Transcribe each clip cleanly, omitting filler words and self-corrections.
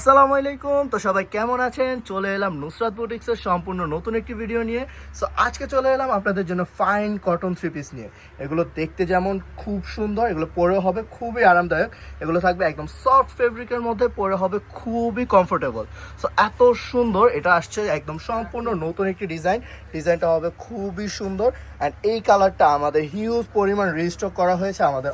আসসালামু আলাইকুম। তো সবাই কেমন আছেন? চলে এলাম নুসরাত বুটিক্সের সম্পূর্ণ নতুন একটি ভিডিও নিয়ে। সো আজকে চলে এলাম আপনাদের জন্য ফাইন কটন থ্রি পিস নিয়ে। এগুলো দেখতে যেমন খুব সুন্দর, এগুলো পরে হবে খুবই আরামদায়ক। এগুলো থাকবে একদম সফট ফেব্রিকের মধ্যে, পরে হবে খুবই কমফোর্টেবল। সো এত সুন্দর, এটা আসছে একদম সম্পূর্ণ নতুন একটি ডিজাইনটা হবে খুবই সুন্দর। অ্যান্ড এই কালারটা আমাদের হিউজ পরিমাণ রিস্টক করা হয়েছে। আমাদের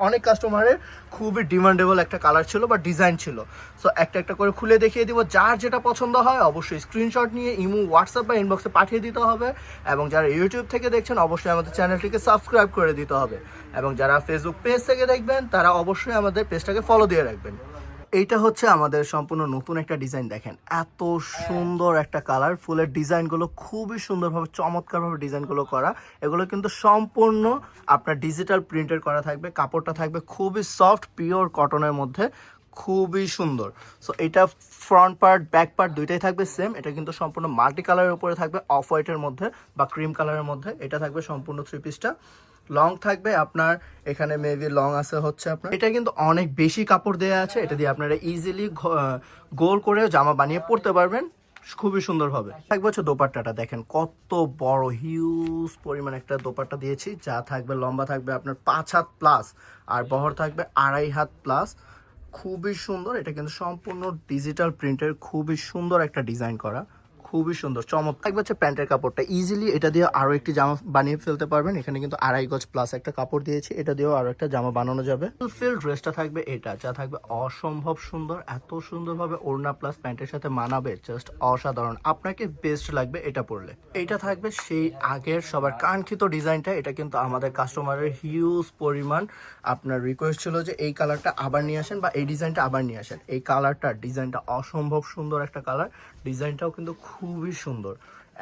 অনেক কাস্টমারের খুবই ডিমান্ডেবল একটা কালার ছিল বা ডিজাইন ছিল। সো একটা করে খুলে দেখিয়ে দিব। যার যেটা পছন্দ হয় অবশ্যই স্ক্রিনশট নিয়ে ইমো, হোয়াটসঅ্যাপ বা ইনবক্সে পাঠিয়ে দিতে হবে। এবং যারা ইউটিউব থেকে দেখছেন অবশ্যই আমাদের চ্যানেলটিকে সাবস্ক্রাইব করে দিতে হবে। এবং যারা ফেসবুক পেজ থেকে দেখবেন তারা অবশ্যই আমাদের পেজটাকে ফলো দিয়ে রাখবেন। এইটা হচ্ছে আমাদের সম্পূর্ণ নতুন একটা ডিজাইন। দেখেন এত সুন্দর একটা কালার, ফুলের ডিজাইনগুলো খুবই সুন্দরভাবে চমৎকারভাবে ডিজাইনগুলো করা। এগুলো কিন্তু সম্পূর্ণ আপনার ডিজিটাল প্রিন্টের করা থাকবে। কাপড়টা থাকবে খুবই সফট পিওর কটনের মধ্যে, খুবই সুন্দর। সো এটা ফ্রন্ট পার্ট ব্যাক পার্ট দুইটাই থাকবে সেম। এটা কিন্তু সম্পূর্ণ মাল্টি কালারের উপরে থাকবে, অফ হোয়াইটের মধ্যে বা ক্রিম কালারের মধ্যে। এটা থাকবে সম্পূর্ণ থ্রি পিসটা। লং থাকবে আপনার, এখানে মেবি লং আছে হচ্ছে আপনার। এটা কিন্তু অনেক বেশি কাপড় দেওয়া আছে। এটা দিয়ে আপনারা ইজিলি গোল করে জামা বানিয়ে পরতে পারবেন খুবই সুন্দরভাবে। থাকবে হচ্ছে দোপাট্টাটা, দেখেন কত বড় হিউজ পরিমাণ একটা দোপাট্টা দিয়েছি। যা থাকবে লম্বা থাকবে আপনার 5 হাত প্লাস, আর বহর থাকবে 2.5 হাত প্লাস। খুবই সুন্দর। এটা কিন্তু সম্পূর্ণ ডিজিটাল প্রিন্টের, খুবই সুন্দর একটা ডিজাইন করা, খুবই সুন্দর চমৎকার। থাকবে হচ্ছে প্যান্টের কাপড়টা, ইজিলি এটা দিয়ে আরো একটি জামা বানিয়ে ফেলতে পারবেন। এখানে কিন্তু 2.5 গজ প্লাস একটা কাপড় দিয়েছি, এটা দিয়েও আরো একটা জামা বানানো যাবে। ফুল ড্রেসটা থাকবে এটা, যা থাকবে অসম্ভব সুন্দর। এত সুন্দরভাবে ওড়না প্লাস প্যান্টের সাথে মানাবে, জাস্ট অসাধারণ। আপনাকে বেস্ট লাগবে এটা পরলে। এইটা থাকবে সেই আগের সবার কাঙ্ক্ষিত ডিজাইনটা। এটা কিন্তু আমাদের কাস্টমারের হিউজ পরিমাণ আপনার রিকোয়েস্ট ছিল যে এই কালারটা আবার নিয়ে আসেন বা এই ডিজাইনটা আবার নিয়ে আসেন। এই কালারটা ডিজাইনটা অসম্ভব সুন্দর একটা কালার, ডিজাইনটাও কিন্তু খুবই সুন্দর।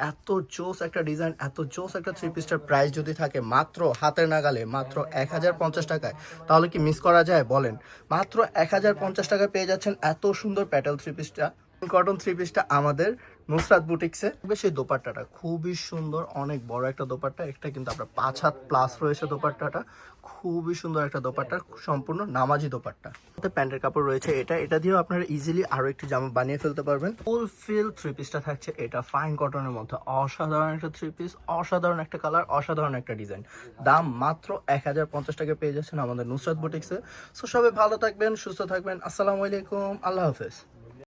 এত জোস একটা ডিজাইন, এত জোস একটা থ্রি পিসটার প্রাইস যদি থাকে মাত্র হাতের নাগালে, মাত্র 1050 টাকায়, তাহলে কি মিস করা যায় বলেন? মাত্র 1050 টাকায় পেয়ে যাচ্ছেন এত সুন্দর প্যাটেল থ্রি পিসটা, কটন থ্রি পিসটা আমাদের নুসরাত বুটিক্সে। সেই দোপাট্টাটা খুবই সুন্দর, অনেক বড় একটা দোপাট্টা। এটা কিন্তু আপনার 5 হাত প্লাস রয়েছে দোপাট্টাটা, খুবই সুন্দর একটা দোপাট্টা, সম্পূর্ণ নামাজি দোপাট্টা। প্যান্টের কাপড় রয়েছে এটা দিয়েও আপনারা ইজিলি আরো একটি জামা বানিয়ে ফেলতে পারবেন। ফুল ফিল থ্রি পিসটা থাকছে এটা ফাইন কটনের মধ্যে, অসাধারণ একটা থ্রি পিস, অসাধারণ একটা কালার, অসাধারণ একটা ডিজাইন। দাম মাত্র 1050 টাকা পেয়ে যাচ্ছেন আমাদের নুসরাত বুটিক্সে। সো সবাই ভালো থাকবেন, সুস্থ থাকবেন। আসসালামু আলাইকুম, আল্লাহ হাফেজ।